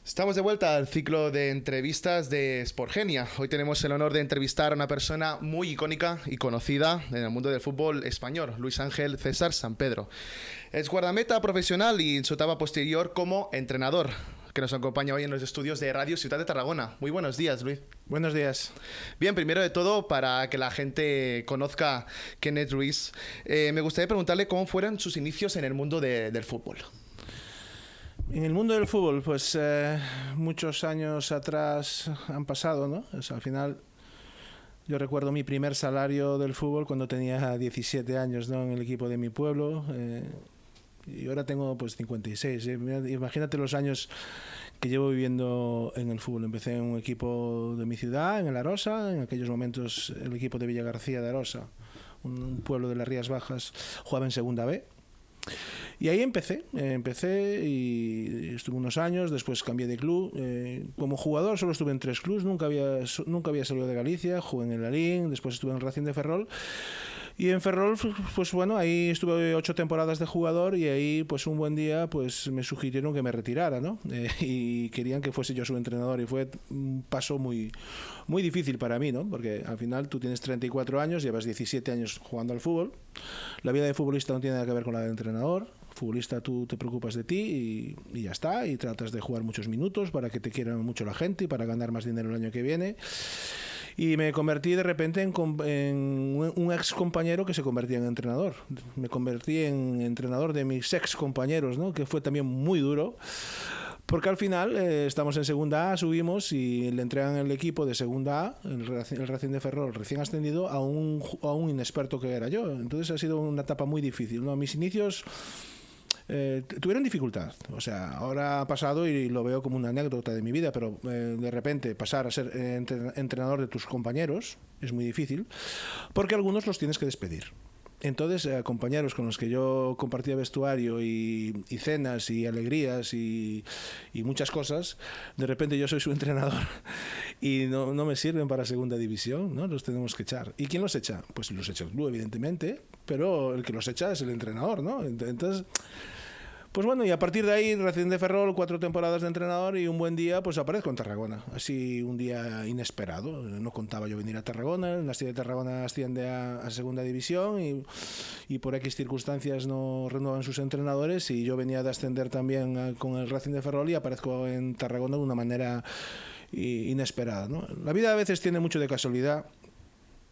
Estamos de vuelta al ciclo de entrevistas de Sportgenia. Hoy tenemos el honor de entrevistar a una persona muy icónica y conocida en el mundo del fútbol español, Luis Ángel César Sampedro. Es guardameta profesional y en su etapa posterior como entrenador, que nos acompaña hoy en los estudios de Radio Ciudad de Tarragona. Muy buenos días, Luis. Buenos días. Bien, primero de todo, para que la gente conozca quién es Luis, me gustaría preguntarle cómo fueron sus inicios en el mundo del fútbol. En el mundo del fútbol, pues muchos años atrás han pasado, ¿no? O sea, al final, yo recuerdo mi primer salario del fútbol cuando tenía 17 años, ¿no? En el equipo de mi pueblo. Y ahora tengo pues 56. Imagínate los años que llevo viviendo en el fútbol. Empecé en un equipo de mi ciudad, en el Arosa, en aquellos momentos el equipo de Villagarcía de Arosa, un pueblo de las Rías Bajas, jugaba en Segunda B. Y ahí empecé y estuve unos años, después cambié de club. Como jugador solo estuve en 3 clubes, nunca había salido de Galicia, jugué en el Lalín, después estuve en el Racing de Ferrol. Y en Ferrol, pues bueno, ahí estuve 8 temporadas de jugador y ahí pues un buen día pues me sugirieron que me retirara, ¿no? Y querían que fuese yo su entrenador y fue un paso muy, muy difícil para mí, ¿no? Porque al final tú tienes 34 años, llevas 17 años jugando al fútbol. La vida de futbolista no tiene nada que ver con la de entrenador. Futbolista, tú te preocupas de ti y ya está, y tratas de jugar muchos minutos para que te quieran mucho la gente y para ganar más dinero el año que viene. Y me convertí de repente en un ex compañero que se convertía en entrenador. Me convertí en entrenador de mis ex compañeros, ¿no? Que fue también muy duro. Porque al final estamos en Segunda A, subimos y le entregan el equipo de Segunda A, el Racing de Ferrol recién ascendido, a un inexperto que era yo. Entonces ha sido una etapa muy difícil, ¿no? Mis inicios tuvieron dificultad. O sea, ahora ha pasado y lo veo como una anécdota de mi vida, pero de repente pasar a ser entrenador de tus compañeros es muy difícil, porque algunos los tienes que despedir. Entonces, compañeros con los que yo compartía vestuario y cenas y alegrías y muchas cosas, de repente yo soy su entrenador y no me sirven para segunda división, ¿no? Los tenemos que echar. ¿Y quién los echa? Pues los echa el club, evidentemente, pero el que los echa es el entrenador, ¿no? Entonces, pues bueno, y a partir de ahí, recién de Ferrol, 4 temporadas de entrenador y un buen día, pues aparezco en Tarragona. Así un día inesperado. No contaba yo venir a Tarragona. El Nasti de Tarragona asciende a segunda división y por X circunstancias no renuevan sus entrenadores y yo venía de ascender también con el Racing de Ferrol y aparezco en Tarragona de una manera inesperada, ¿no? La vida a veces tiene mucho de casualidad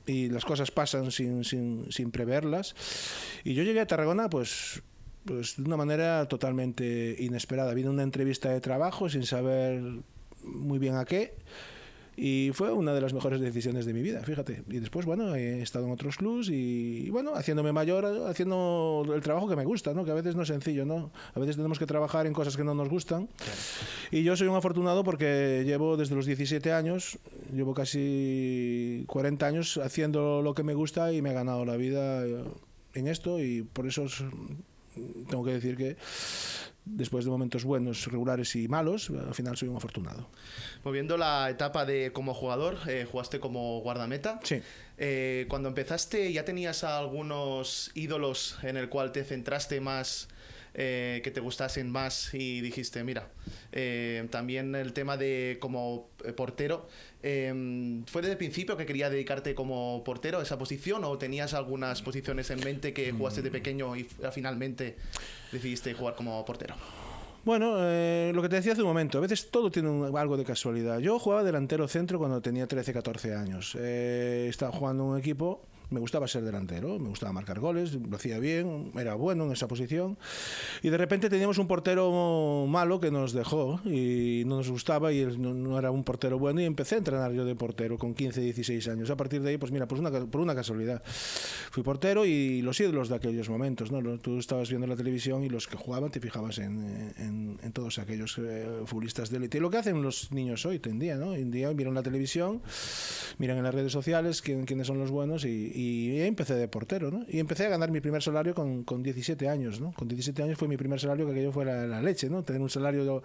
y las cosas pasan sin preverlas. Y yo llegué a Tarragona pues de una manera totalmente inesperada. Vine a una entrevista de trabajo sin saber muy bien a qué y fue una de las mejores decisiones de mi vida, fíjate. Y después, bueno, he estado en otros clubs y bueno, haciéndome mayor, haciendo el trabajo que me gusta, ¿no? Que a veces no es sencillo, ¿no? A veces tenemos que trabajar en cosas que no nos gustan. Claro. Y yo soy un afortunado porque llevo desde los 17 años, llevo casi 40 años haciendo lo que me gusta y me he ganado la vida en esto y por eso tengo que decir que después de momentos buenos, regulares y malos, al final soy un afortunado. Volviendo a la etapa de como jugador, jugaste como guardameta. Sí. Cuando empezaste, ¿ya tenías algunos ídolos en el cual te centraste más, que te gustasen más y dijiste, mira, también el tema de como portero, ¿fue desde el principio que querías dedicarte como portero a esa posición o tenías algunas posiciones en mente que jugaste de pequeño y finalmente decidiste jugar como portero? Bueno, lo que te decía hace un momento, a veces todo tiene algo de casualidad. Yo jugaba delantero centro cuando tenía 13, 14 años. Estaba jugando en un equipo. Me gustaba ser delantero, me gustaba marcar goles, lo hacía bien, era bueno en esa posición y de repente teníamos un portero malo que nos dejó y no nos gustaba y él no era un portero bueno y empecé a entrenar yo de portero con 15, 16 años. A partir de ahí, pues mira, por una casualidad fui portero y los ídolos de aquellos momentos, ¿no? Tú estabas viendo la televisión y los que jugaban te fijabas en todos aquellos futbolistas de élite. Y lo que hacen los niños hoy en día, ¿no? Hoy en día miran la televisión, miran en las redes sociales quiénes son los buenos y y empecé de portero, ¿no? Y empecé a ganar mi primer salario con 17 años, ¿no? Con 17 años fue mi primer salario, que aquello fue la leche, ¿no? Tener un salario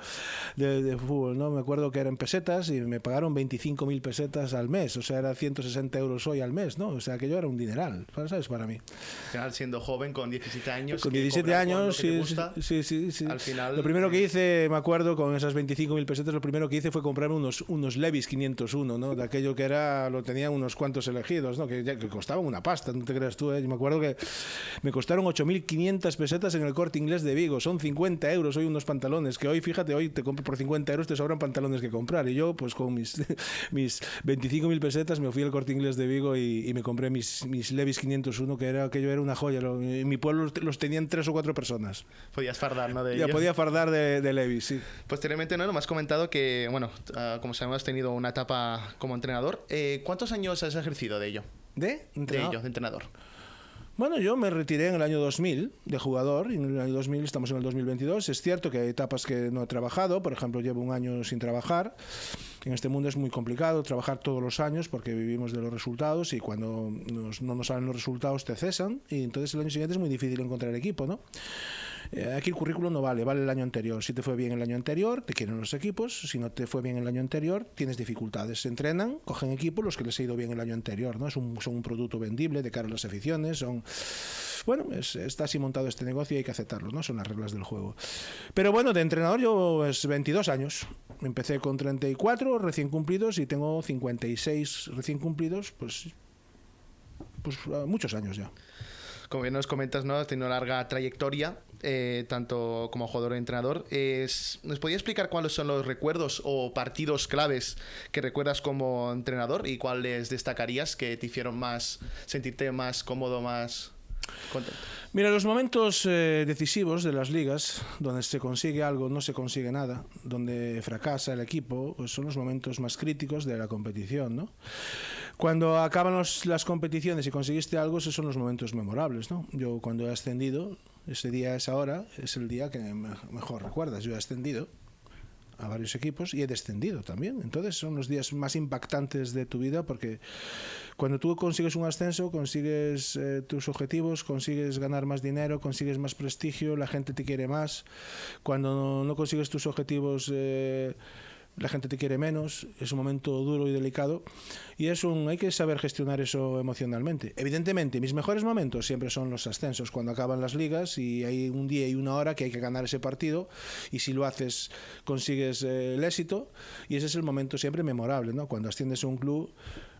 de fútbol, ¿no? Me acuerdo que eran pesetas y me pagaron 25.000 pesetas al mes, o sea, era 160 euros hoy al mes, ¿no? O sea, aquello era un dineral, ¿sabes? Para mí. Al final, siendo joven, con 17 años... Con 17 años, sí. Al final... Lo primero que hice, me acuerdo, con esas 25.000 pesetas, lo primero que hice fue comprarme unos Levi's 501, ¿no? De aquello que era, lo tenían unos cuantos elegidos, ¿no? Que costaban una pasta, no te creas tú, ¿eh? Yo me acuerdo que me costaron 8.500 pesetas en el Corte Inglés de Vigo, son 50 euros hoy unos pantalones, que hoy, fíjate, hoy te compro por 50 euros, te sobran pantalones que comprar, y yo, pues con mis 25.000 pesetas me fui al Corte Inglés de Vigo y me compré mis Levi's 501, que aquello era una joya, en mi pueblo los tenían 3 o 4 personas. Podías fardar, ¿no? De ya ellos. podía fardar de Levi's, sí. Posteriormente, ¿no? Me has comentado que, bueno, como sabemos, has tenido una etapa como entrenador. ¿Cuántos años has ejercido de ello? ¿De entrenador? Bueno, yo me retiré en el año 2000 de jugador, y en el año 2000 estamos en el 2022. Es cierto que hay etapas que no he trabajado, por ejemplo, llevo un año sin trabajar. En este mundo es muy complicado trabajar todos los años porque vivimos de los resultados y cuando no nos salen los resultados te cesan y entonces el año siguiente es muy difícil encontrar equipo, ¿no? Aquí el currículum no vale el año anterior. Si te fue bien el año anterior, te quieren los equipos. Si no te fue bien el año anterior, tienes dificultades. Se entrenan, cogen equipo los que les ha ido bien el año anterior, ¿no? Son un producto vendible de cara a las aficiones. Bueno, está así montado este negocio y hay que aceptarlo, ¿no? Son las reglas del juego. Pero bueno, de entrenador yo 22 años. Empecé con 34 recién cumplidos y tengo 56 recién cumplidos, pues muchos años ya. Como bien nos comentas, ¿no? Has tenido una larga trayectoria, tanto como jugador o entrenador. ¿Nos podría explicar cuáles son los recuerdos o partidos claves que recuerdas como entrenador y cuáles destacarías que te hicieron sentirte más cómodo, más contento? Mira, los momentos decisivos de las ligas, donde se consigue algo, no se consigue nada, donde fracasa el equipo, pues son los momentos más críticos de la competición, ¿no? Cuando acaban las competiciones y conseguiste algo, esos son los momentos memorables, ¿no? Yo cuando he ascendido, ese día, esa hora, es el día que mejor recuerdas. Yo he ascendido a varios equipos y he descendido también. Entonces son los días más impactantes de tu vida porque cuando tú consigues un ascenso, consigues tus objetivos, consigues ganar más dinero, consigues más prestigio, la gente te quiere más. Cuando no consigues tus objetivos, la gente te quiere menos, es un momento duro y delicado y hay que saber gestionar eso emocionalmente. Evidentemente, mis mejores momentos siempre son los ascensos, cuando acaban las ligas y hay un día y una hora que hay que ganar ese partido y si lo haces consigues el éxito y ese es el momento siempre memorable, ¿no? Cuando asciendes a un club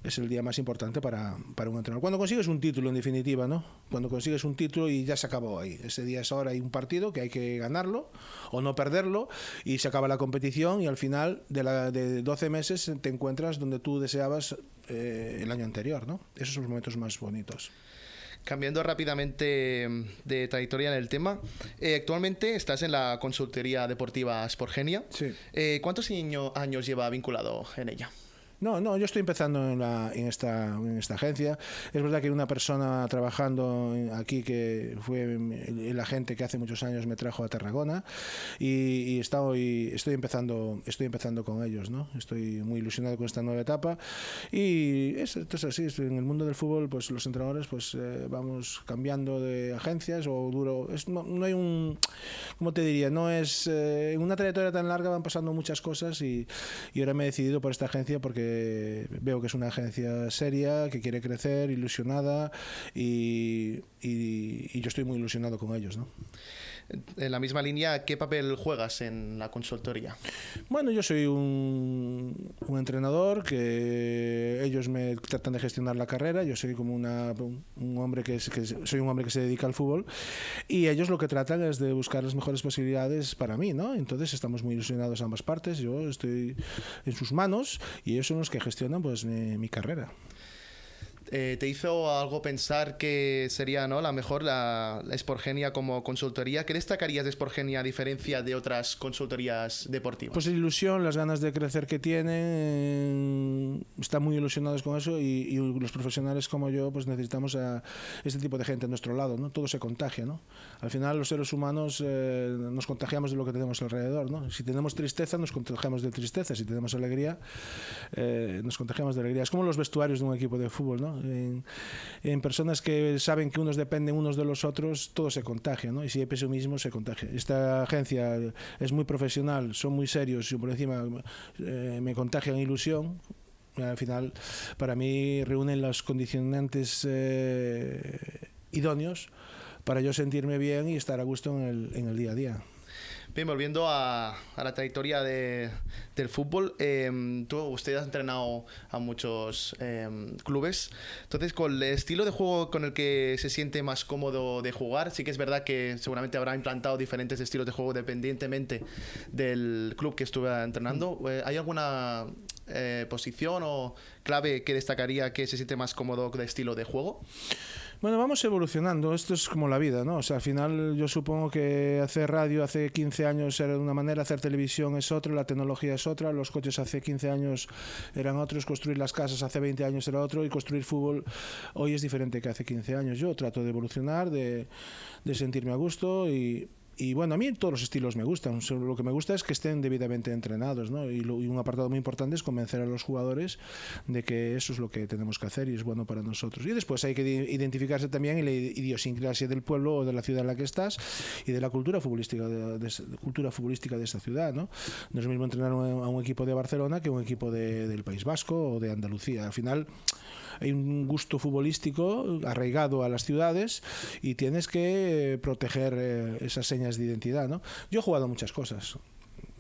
es el día más importante para un entrenador. Cuando consigues un título, en definitiva, ¿no? Cuando consigues un título y ya se acabó ahí. Ese día, esa hora hay un partido que hay que ganarlo o no perderlo y se acaba la competición y al final de 12 meses te encuentras donde tú deseabas el año anterior, ¿no? Esos son los momentos más bonitos. Cambiando rápidamente de trayectoria en el tema, actualmente estás en la consultoría deportiva Sportgenia. Sí. ¿Cuántos años lleva vinculado en ella? No, yo estoy empezando en esta agencia. Es verdad que hay una persona trabajando aquí que fue el agente que hace muchos años me trajo a Tarragona y estoy empezando con ellos, ¿no? Estoy muy ilusionado con esta nueva etapa y esto es así. En el mundo del fútbol, pues los entrenadores pues vamos cambiando de agencias o no hay ¿cómo te diría? No es en una trayectoria tan larga van pasando muchas cosas y ahora me he decidido por esta agencia porque veo que es una agencia seria, que quiere crecer, ilusionada y yo estoy muy ilusionado con ellos, ¿no? En la misma línea, ¿qué papel juegas en la consultoría? Bueno, yo soy un entrenador que ellos me tratan de gestionar la carrera. Yo soy como un hombre soy un hombre que se dedica al fútbol y ellos lo que tratan es de buscar las mejores posibilidades para mí, ¿no? Entonces estamos muy ilusionados ambas partes. Yo estoy en sus manos y ellos son los que gestionan pues mi carrera. ¿Te hizo algo pensar que sería, ¿no?, la mejor la Sportgenia como consultoría? ¿Qué destacarías de Sportgenia a diferencia de otras consultorías deportivas? Pues la ilusión, las ganas de crecer que tienen, están muy ilusionados con eso y los profesionales como yo pues necesitamos a este tipo de gente a nuestro lado, ¿no? Todo se contagia, ¿no? Al final los seres humanos nos contagiamos de lo que tenemos alrededor, ¿no? Si tenemos tristeza nos contagiamos de tristeza, si tenemos alegría nos contagiamos de alegría. Es como los vestuarios de un equipo de fútbol, ¿no? ¿no? En personas que saben que unos dependen unos de los otros, todo se contagia, ¿no? Y si hay pesimismo, se contagia. Esta agencia es muy profesional, son muy serios y por encima me contagian ilusión. Al final, para mí, reúnen los condicionantes idóneos para yo sentirme bien y estar a gusto en el día a día. Bien, volviendo a la trayectoria del fútbol, usted ha entrenado a muchos clubes, entonces con el estilo de juego con el que se siente más cómodo de jugar, sí que es verdad que seguramente habrá implantado diferentes estilos de juego dependientemente del club que estuve entrenando. ¿Hay alguna posición o clave que destacaría que se siente más cómodo de estilo de juego? Bueno, vamos evolucionando, esto es como la vida, ¿no? O sea, al final yo supongo que hacer radio hace 15 años era de una manera, hacer televisión es otra, la tecnología es otra, los coches hace 15 años eran otros, construir las casas hace 20 años era otro y construir fútbol hoy es diferente que hace 15 años. Yo trato de evolucionar, de sentirme a gusto y bueno, a mí todos los estilos me gustan. Lo que me gusta es que estén debidamente entrenados, ¿no? Y un apartado muy importante es convencer a los jugadores de que eso es lo que tenemos que hacer y es bueno para nosotros. Y después hay que identificarse también en la idiosincrasia del pueblo o de la ciudad en la que estás y de la cultura futbolística de esta ciudad, ¿no? No es lo mismo entrenar a un equipo de Barcelona que un equipo del País Vasco o de Andalucía. Al final hay un gusto futbolístico arraigado a las ciudades y tienes que proteger esas señas de identidad, ¿no? Yo he jugado muchas cosas.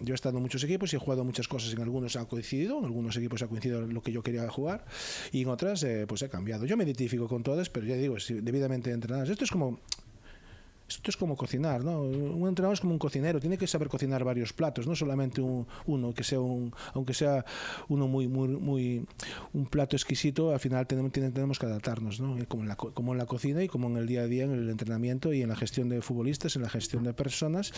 Yo he estado en muchos equipos y he jugado muchas cosas. En algunos ha coincidido, en algunos equipos ha coincidido lo que yo quería jugar y en otras pues he cambiado. Yo me identifico con todas, pero ya digo, debidamente entrenadas. Esto es como cocinar, ¿no? Un entrenador es como un cocinero, tiene que saber cocinar varios platos, no solamente uno, que sea aunque sea uno un plato exquisito, al final tenemos que adaptarnos, ¿no? Como en la cocina y como en el día a día, en el entrenamiento y en la gestión de futbolistas, en la gestión de personas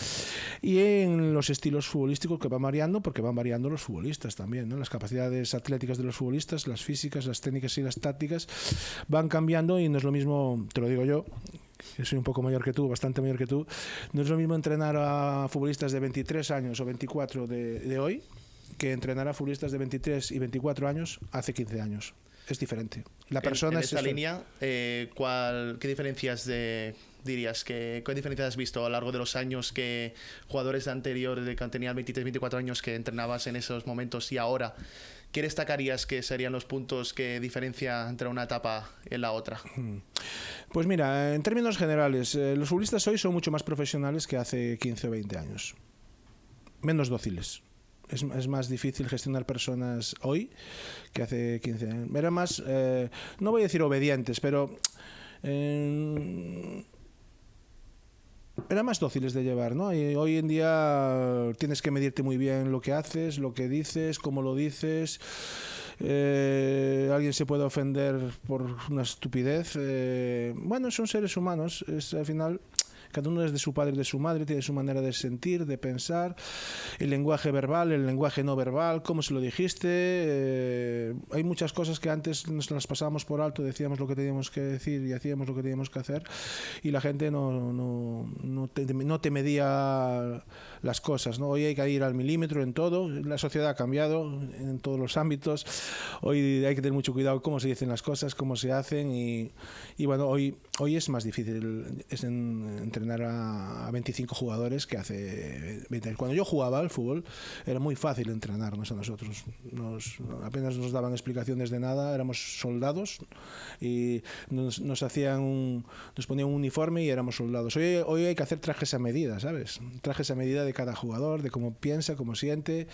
y en los estilos futbolísticos que van variando, porque van variando los futbolistas también, ¿no? Las capacidades atléticas de los futbolistas, las físicas, las técnicas y las tácticas van cambiando y no es lo mismo, te lo digo yo, que soy un poco mayor que tú, bastante mayor que tú, no es lo mismo entrenar a futbolistas de 23 años o 24 de hoy que entrenar a futbolistas de 23 y 24 años hace 15 años. Es diferente. La persona en esta línea, ¿qué diferencias dirías? ¿Qué diferencias has visto a lo largo de los años que jugadores anteriores que tenían 23, 24 años que entrenabas en esos momentos y ahora? ¿Qué destacarías que serían los puntos que diferencia entre una etapa y la otra? Pues mira, en términos generales, los futbolistas hoy son mucho más profesionales que hace 15 o 20 años. Menos dóciles. Es más difícil gestionar personas hoy que hace 15 años. Era más, no voy a decir obedientes, pero eran más dóciles de llevar, ¿no? Y hoy en día tienes que medirte muy bien lo que haces, lo que dices, cómo lo dices. Alguien se puede ofender por una estupidez. Bueno, son seres humanos. Al final, cada uno es de su padre y de su madre, tiene su manera de sentir, de pensar, el lenguaje verbal, el lenguaje no verbal, cómo se lo dijiste. Hay muchas cosas que antes nos las pasábamos por alto, decíamos lo que teníamos que decir y hacíamos lo que teníamos que hacer y la gente no te medía las cosas, ¿no? Hoy hay que ir al milímetro en todo, la sociedad ha cambiado en todos los ámbitos, hoy hay que tener mucho cuidado cómo se dicen las cosas, cómo se hacen y bueno, hoy es más difícil entrenar a 25 jugadores que hace 20 años. Cuando yo jugaba al fútbol era muy fácil entrenarnos a nosotros. Apenas nos daban explicaciones de nada, éramos soldados y nos ponían un uniforme y éramos soldados. Hoy hay que hacer trajes a medida, ¿sabes? Trajes a medida de cada jugador, de cómo piensa, cómo siente.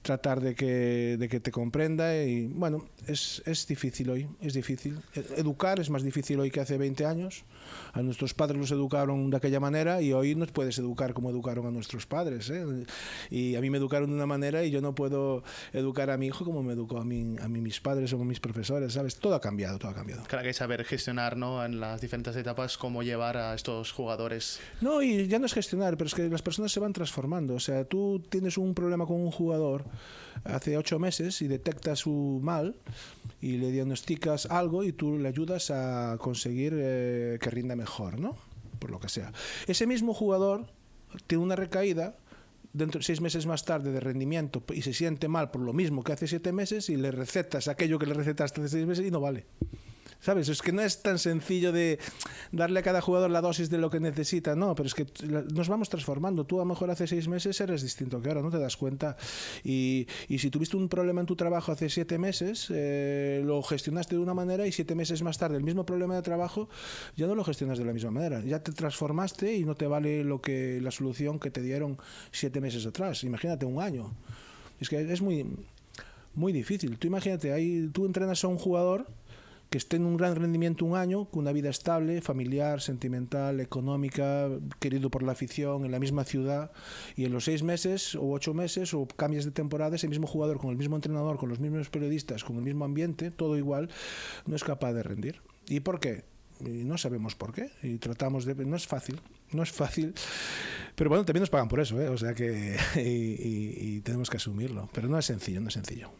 Tratar de que te comprenda y bueno, es difícil hoy, es difícil. Educar es más difícil hoy que hace 20 años. A nuestros padres los educaron de aquella manera y hoy no puedes educar como educaron a nuestros padres, ¿eh? Y a mí me educaron de una manera y yo no puedo educar a mi hijo como me educó a mí mis padres o mis profesores, ¿sabes? Todo ha cambiado, todo ha cambiado. Claro que hay que saber gestionar, ¿no? En las diferentes etapas cómo llevar a estos jugadores. No, y ya no es gestionar, pero es que las personas se van transformando. O sea, tú tienes un problema con un jugador hace 8 meses y detectas su mal y le diagnosticas algo y tú le ayudas a conseguir que rinda mejor, ¿no? Por lo que sea. Ese mismo jugador tiene una recaída dentro 6 meses más tarde de rendimiento y se siente mal por lo mismo que hace 7 meses y le recetas aquello que le recetaste hace 6 meses y no vale. ¿Sabes? Es que no es tan sencillo de darle a cada jugador la dosis de lo que necesita, no, pero es que nos vamos transformando. Tú a lo mejor hace 6 meses eres distinto que ahora, no te das cuenta. Y si tuviste un problema en tu trabajo hace 7 meses, lo gestionaste de una manera y 7 meses más tarde el mismo problema de trabajo ya no lo gestionas de la misma manera. Ya te transformaste y no te vale la solución que te dieron 7 meses atrás. Imagínate un año. Es que es muy, muy difícil. Tú imagínate, tú entrenas a un jugador que esté en un gran rendimiento un año, con una vida estable, familiar, sentimental, económica, querido por la afición, en la misma ciudad, y en los 6 meses o 8 meses o cambios de temporada, ese mismo jugador con el mismo entrenador, con los mismos periodistas, con el mismo ambiente, todo igual, no es capaz de rendir. ¿Y por qué? Y no sabemos por qué, y tratamos de... No es fácil, pero bueno, también nos pagan por eso, o sea que... y tenemos que asumirlo, pero no es sencillo.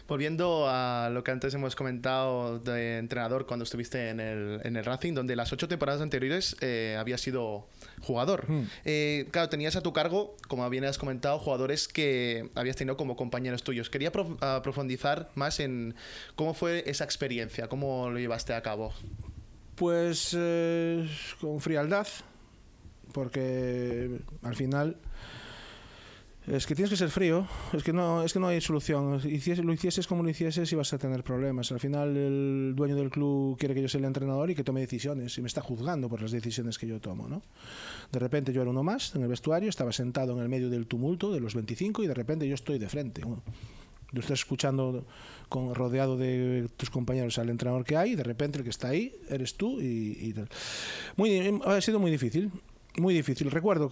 Volviendo a lo que antes hemos comentado de entrenador cuando estuviste en el Racing, donde las 8 temporadas anteriores habías sido jugador. Claro, tenías a tu cargo, como bien has comentado, jugadores que habías tenido como compañeros tuyos. Quería profundizar más en cómo fue esa experiencia, cómo lo llevaste a cabo. Pues con frialdad, porque al final... Es que tienes que ser frío, es que no hay solución. Lo hicieses como lo hicieses y vas a tener problemas. Al final el dueño del club quiere que yo sea el entrenador y que tome decisiones y me está juzgando por las decisiones que yo tomo, ¿no? De repente yo era uno más en el vestuario, estaba sentado en el medio del tumulto de los 25 y de repente yo estoy de frente. Lo estás escuchando rodeado de tus compañeros al entrenador que hay y de repente el que está ahí eres tú y ha sido muy difícil. Muy difícil. Recuerdo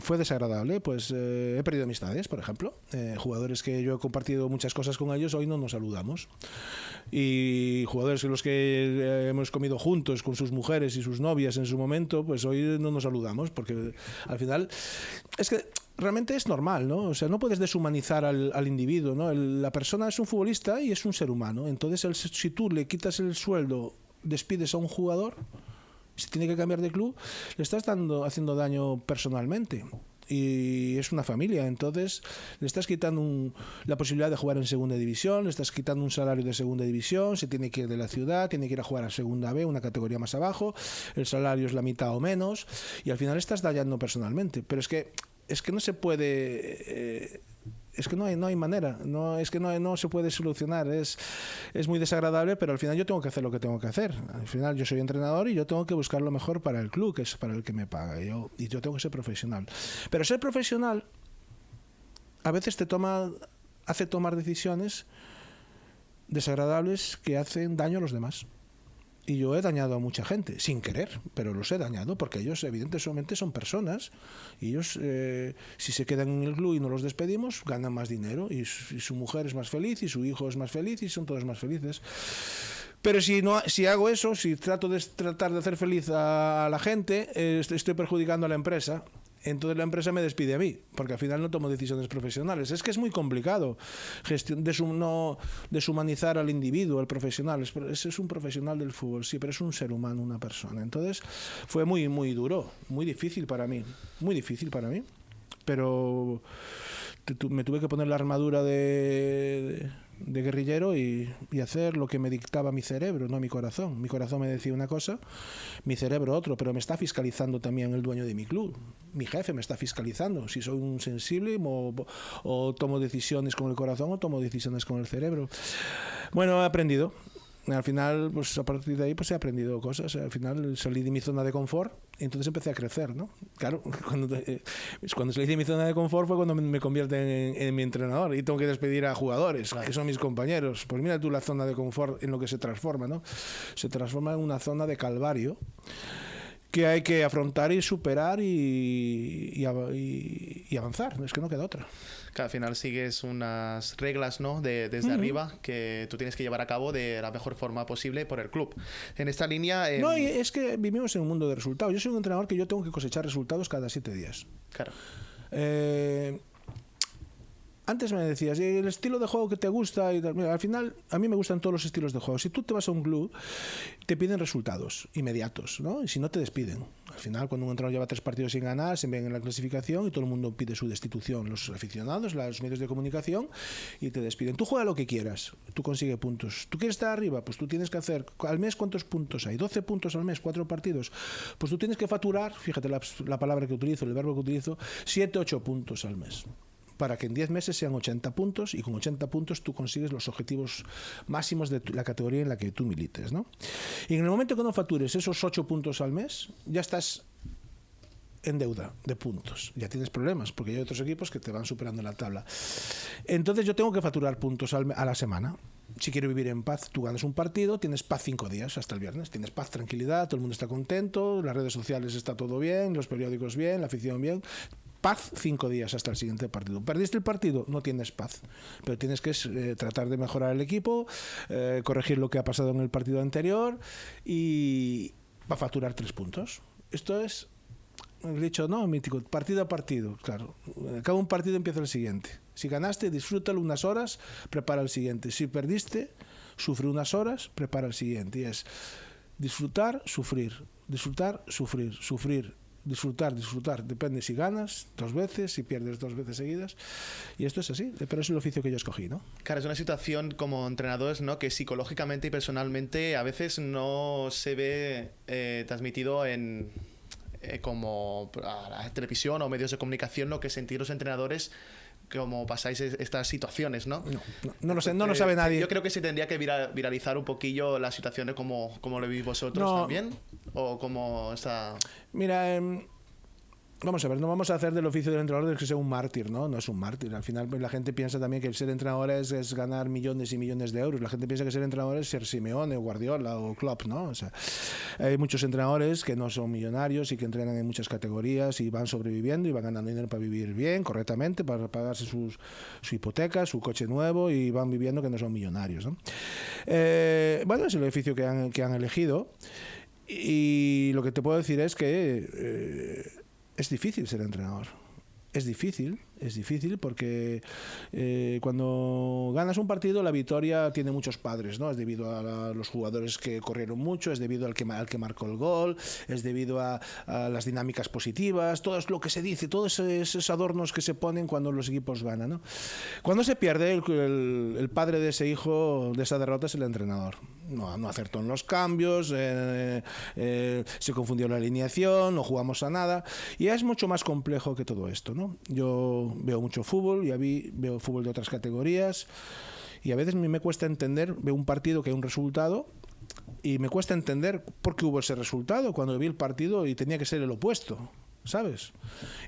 fue desagradable, pues he perdido amistades, por ejemplo, jugadores que yo he compartido muchas cosas con ellos, hoy no nos saludamos, y jugadores con los que hemos comido juntos con sus mujeres y sus novias en su momento, pues hoy no nos saludamos, porque al final es que realmente es normal, ¿no? O sea, no puedes deshumanizar al individuo, ¿no? La persona es un futbolista y es un ser humano, entonces si tú le quitas el sueldo, despides a un jugador, si tiene que cambiar de club, le estás haciendo daño personalmente. Y es una familia, entonces le estás quitando la posibilidad de jugar en segunda división, le estás quitando un salario de segunda división, se tiene que ir de la ciudad, tiene que ir a jugar a segunda B, una categoría más abajo, el salario es la mitad o menos, y al final estás dañando personalmente. Pero es que no se puede... es que no hay manera, no se puede solucionar, es muy desagradable, pero al final yo tengo que hacer lo que tengo que hacer. Al final yo soy entrenador y yo tengo que buscar lo mejor para el club, que es para el que me paga, y yo tengo que ser profesional. Pero ser profesional a veces hace tomar decisiones desagradables que hacen daño a los demás. Y yo he dañado a mucha gente, sin querer, pero los he dañado porque ellos evidentemente son personas y ellos, si se quedan en el club y no los despedimos, ganan más dinero y su mujer es más feliz y su hijo es más feliz y son todos más felices. Pero si hago eso, si tratar de hacer feliz a la gente, estoy perjudicando a la empresa. Entonces la empresa me despide a mí, porque al final no tomo decisiones profesionales. Es que es muy complicado deshumanizar al individuo, al profesional. Es un profesional del fútbol, sí, pero es un ser humano, una persona. Entonces fue muy, muy duro, muy difícil para mí, pero me tuve que poner la armadura de guerrillero y hacer lo que me dictaba mi cerebro, no mi corazón. Mi corazón me decía una cosa, mi cerebro otro, pero me está fiscalizando también el dueño de mi club. Mi jefe me está fiscalizando si soy un sensible o tomo decisiones con el corazón o tomo decisiones con el cerebro. Bueno, he aprendido. Al final, pues a partir de ahí pues he aprendido cosas. Al final salí de mi zona de confort y entonces empecé a crecer, ¿no? Claro, cuando salí de mi zona de confort fue cuando me convierten en mi entrenador y tengo que despedir a jugadores, claro, que son mis compañeros. Pues mira tú la zona de confort en lo que se transforma, ¿no? Se transforma en una zona de calvario que hay que afrontar y superar y avanzar. Es que no queda otra. Que al final sigues unas reglas, ¿no? Desde arriba que tú tienes que llevar a cabo de la mejor forma posible por el club. En esta línea... No, y es que vivimos en un mundo de resultados. Yo soy un entrenador que yo tengo que cosechar resultados cada 7 días. Claro. Antes me decías, ¿y el estilo de juego que te gusta? Y tal. Mira, al final, a mí me gustan todos los estilos de juego. Si tú te vas a un club, te piden resultados inmediatos, ¿no? Y si no, te despiden. Al final, cuando un entrenador lleva 3 partidos sin ganar, se ven en la clasificación y todo el mundo pide su destitución. Los aficionados, los medios de comunicación, y te despiden. Tú juega lo que quieras, tú consigues puntos. ¿Tú quieres estar arriba? Pues tú tienes que hacer, al mes, ¿cuántos puntos hay? 12 puntos al mes, 4 partidos. Pues tú tienes que facturar, fíjate la palabra que utilizo, el verbo que utilizo, 7, 8 puntos al mes, para que en 10 meses sean 80 puntos, y con 80 puntos tú consigues los objetivos máximos de la categoría en la que tú milites, ¿no? Y en el momento que no factures esos 8 puntos al mes, ya estás en deuda de puntos, ya tienes problemas, porque hay otros equipos que te van superando en la tabla. Entonces yo tengo que facturar puntos a la semana. Si quiero vivir en paz, tú ganas un partido, tienes paz 5 días hasta el viernes, tienes paz, tranquilidad, todo el mundo está contento, las redes sociales está todo bien, los periódicos bien, la afición bien. Paz 5 días hasta el siguiente partido. ¿Perdiste el partido? No tienes paz, pero tienes que tratar de mejorar el equipo, corregir lo que ha pasado en el partido anterior, y va a facturar 3 puntos. Esto es el dicho, no, mítico, partido a partido. Claro, acaba un partido, empieza el siguiente. Si ganaste, disfrútalo unas horas, prepara el siguiente. Si perdiste, sufre unas horas, prepara el siguiente. Y es disfrutar, sufrir, disfrutar, sufrir, sufrir, disfrutar, disfrutar. Depende si ganas 2 veces, si pierdes 2 veces seguidas. Y esto es así, pero es el oficio que yo escogí, ¿no? Claro, es una situación como entrenadores, ¿no?, que psicológicamente y personalmente a veces no se ve transmitido en como a la televisión o medios de comunicación, lo que sentir los entrenadores como pasáis estas situaciones, ¿no? No lo sé, no lo sabe nadie. Yo creo que se tendría que viralizar un poquillo las situaciones como lo vivís vosotros también, o como está... Mira, vamos a ver, no vamos a hacer del oficio del entrenador de que sea un mártir, ¿no? No es un mártir. Al final, pues, la gente piensa también que ser entrenador es ganar millones y millones de euros. La gente piensa que ser entrenador es ser Simeone, Guardiola o Klopp, ¿no? O sea, hay muchos entrenadores que no son millonarios y que entrenan en muchas categorías y van sobreviviendo y van ganando dinero para vivir bien, correctamente, para pagarse su hipoteca, su coche nuevo, y van viviendo que no son millonarios, ¿no? Bueno, es el oficio que han elegido, y lo que te puedo decir es que es difícil ser entrenador. Es difícil porque cuando ganas un partido, la victoria tiene muchos padres, ¿no? Es debido a los jugadores que corrieron mucho, es debido al que marcó el gol, es debido a las dinámicas positivas, todo es lo que se dice, todos esos adornos que se ponen cuando los equipos ganan, ¿no? Cuando se pierde, el padre de ese hijo, de esa derrota, es el entrenador. No acertó en los cambios, se confundió la alineación, no jugamos a nada, y es mucho más complejo que todo esto, ¿no? Yo veo mucho fútbol, y veo fútbol de otras categorías, y a veces me cuesta entender, veo un partido que hay un resultado, y me cuesta entender por qué hubo ese resultado cuando vi el partido y tenía que ser el opuesto, ¿sabes?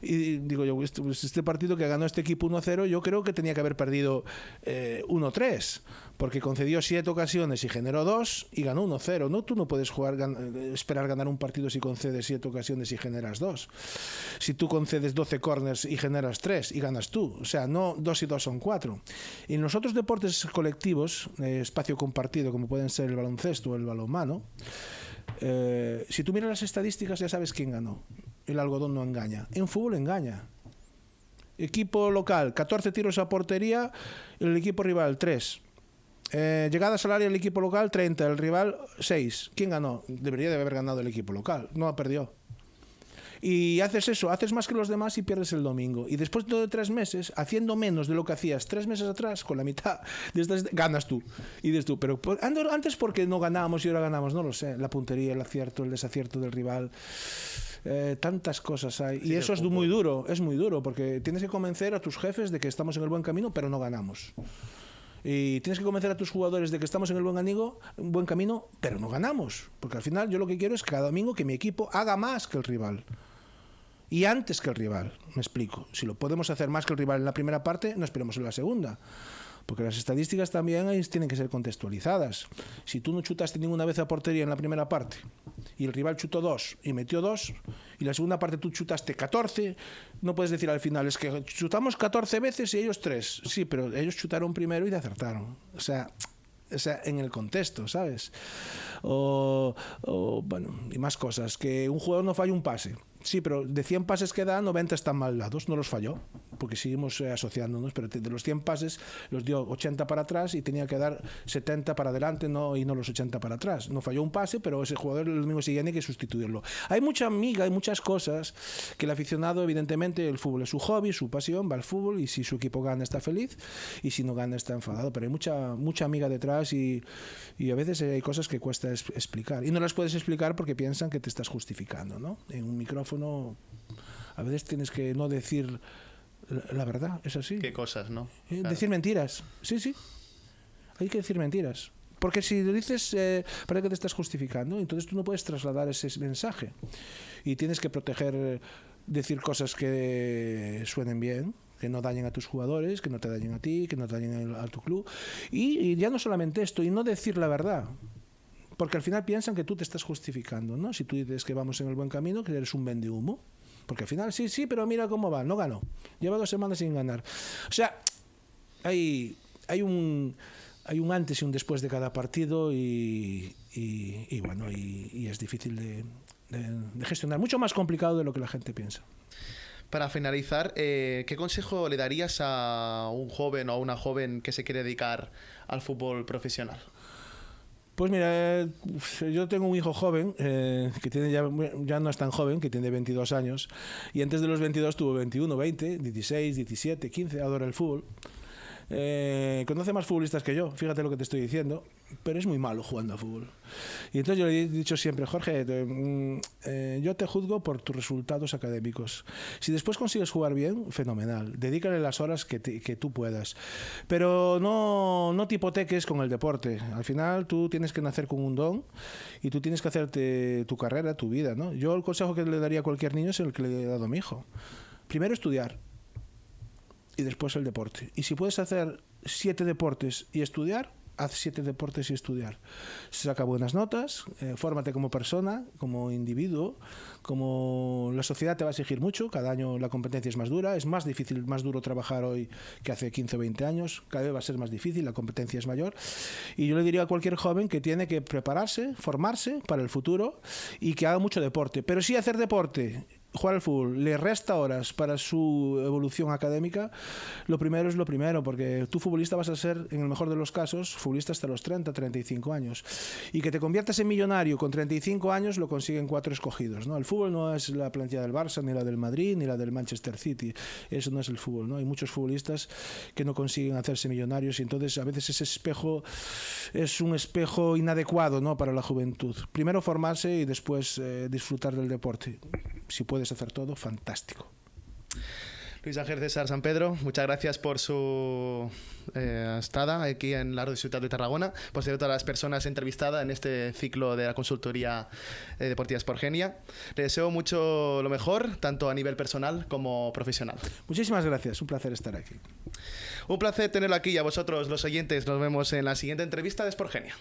Y digo yo, este partido que ganó este equipo 1-0, yo creo que tenía que haber perdido 1-3, porque concedió 7 ocasiones y generó 2 y ganó 1-0. ¿No? Tú no puedes esperar ganar un partido si concedes 7 ocasiones y generas 2. Si tú concedes 12 corners y generas 3 y ganas tú. O sea, no 2 y 2 son 4. Y en los otros deportes colectivos, espacio compartido, como pueden ser el baloncesto o el balonmano, si tú miras las estadísticas ya sabes quién ganó. El algodón no engaña. En fútbol engaña. Equipo local, 14 tiros a portería, el equipo rival 3. Llegadas al área el equipo local 30, el rival 6. ¿Quién ganó? Debería de haber ganado el equipo local. No, perdió. Y haces eso, haces más que los demás y pierdes el domingo. Y después de 3 meses, haciendo menos de lo que hacías 3 meses atrás, con la mitad de estas, ganas tú. Y dices tú, pero antes, ¿por qué no ganamos y ahora ganamos? No lo sé. La puntería, el acierto, el desacierto del rival. Tantas cosas hay. Sí, y eso es muy duro, porque tienes que convencer a tus jefes de que estamos en el buen camino, pero no ganamos. Y tienes que convencer a tus jugadores de que estamos en el buen camino, pero no ganamos. Porque al final yo lo que quiero es cada domingo que mi equipo haga más que el rival. Y antes que el rival, me explico. Si lo podemos hacer más que el rival en la primera parte, no esperemos en la segunda. Porque las estadísticas también tienen que ser contextualizadas. Si tú no chutaste ninguna vez a portería en la primera parte y el rival chutó 2 y metió 2, y la segunda parte tú chutaste 14, no puedes decir al final, es que chutamos 14 veces y ellos 3. Sí, pero ellos chutaron primero y te acertaron. O sea, en el contexto, ¿sabes? Bueno, y más cosas. Que un jugador no falla un pase. Sí, pero de 100 pases que da, 90 están mal dados, no los falló. porque seguimos asociándonos, pero de los 100 pases los dio 80 para atrás y tenía que dar 70 para adelante, y no los 80 para atrás. No falló un pase, pero ese jugador el domingo siguiente hay que sustituirlo. Hay mucha amiga, hay muchas cosas que el aficionado, evidentemente, el fútbol es su hobby, su pasión, va al fútbol y si su equipo gana está feliz y si no gana está enfadado, pero hay mucha amiga detrás y a veces hay cosas que cuesta explicar y no las puedes explicar porque piensan que te estás justificando, ¿no? En un micrófono a veces tienes que no decir la verdad, es así. ¿Qué cosas, no? Claro. Decir mentiras, sí. Hay que decir mentiras. Porque si lo dices, parece que te estás justificando, entonces tú no puedes trasladar ese mensaje. Y tienes que proteger, decir cosas que suenen bien, que no dañen a tus jugadores, que no te dañen a ti, que no dañen a tu club. Y ya no solamente esto, y no decir la verdad. Porque al final piensan que tú te estás justificando, ¿no? Si tú dices que vamos en el buen camino, que eres un vendehumo. Porque al final, sí, pero mira cómo va, no ganó. Lleva 2 semanas sin ganar. O sea, hay un antes y un después de cada partido y bueno, y es difícil de gestionar. Mucho más complicado de lo que la gente piensa. Para finalizar, ¿qué consejo le darías a un joven o a una joven que se quiere dedicar al fútbol profesional? Pues mira, yo tengo un hijo joven, que tiene ya no es tan joven, que tiene 22 años, y antes de los 22 tuvo 21, 20, 16, 17, 15, adora el fútbol. Conoce más futbolistas que yo, fíjate lo que te estoy diciendo, pero es muy malo jugando a fútbol. Y entonces yo le he dicho siempre, Jorge, yo te juzgo por tus resultados académicos. Si después consigues jugar bien, fenomenal, dedícale las horas que tú puedas, pero no te hipoteques con el deporte. Al final tú tienes que nacer con un don y tú tienes que hacerte tu carrera, tu vida, ¿no? Yo el consejo que le daría a cualquier niño es el que le he dado a mi hijo. Primero estudiar y después el deporte. Y si puedes hacer 7 deportes y estudiar, haz 7 deportes y estudiar. Saca buenas notas, fórmate como persona, como individuo, como la sociedad te va a exigir mucho, cada año la competencia es más dura, es más difícil, más duro trabajar hoy que hace 15 o 20 años, cada vez va a ser más difícil, la competencia es mayor. Y yo le diría a cualquier joven que tiene que prepararse, formarse para el futuro y que haga mucho deporte. Pero sí hacer deporte, jugar al fútbol, le resta horas para su evolución académica, lo primero es lo primero, porque tú futbolista vas a ser, en el mejor de los casos, futbolista hasta los 30, 35 años. Y que te conviertas en millonario con 35 años lo consiguen 4 escogidos, ¿no? El fútbol no es la plantilla del Barça, ni la del Madrid, ni la del Manchester City. Eso no es el fútbol, ¿no? Hay muchos futbolistas que no consiguen hacerse millonarios y entonces a veces ese espejo es un espejo inadecuado, ¿no?, para la juventud. Primero formarse y después disfrutar del deporte. Si puedes hacer todo, fantástico. Luis Ángel César San Pedro, muchas gracias por su estada aquí en la Radio Ciutat de Tarragona, por ser todas las personas entrevistadas en este ciclo de la consultoría deportiva Sportgenia. Le deseo mucho lo mejor, tanto a nivel personal como profesional. Muchísimas gracias, un placer estar aquí. Un placer tenerlo aquí y a vosotros, los oyentes. Nos vemos en la siguiente entrevista de Sportgenia.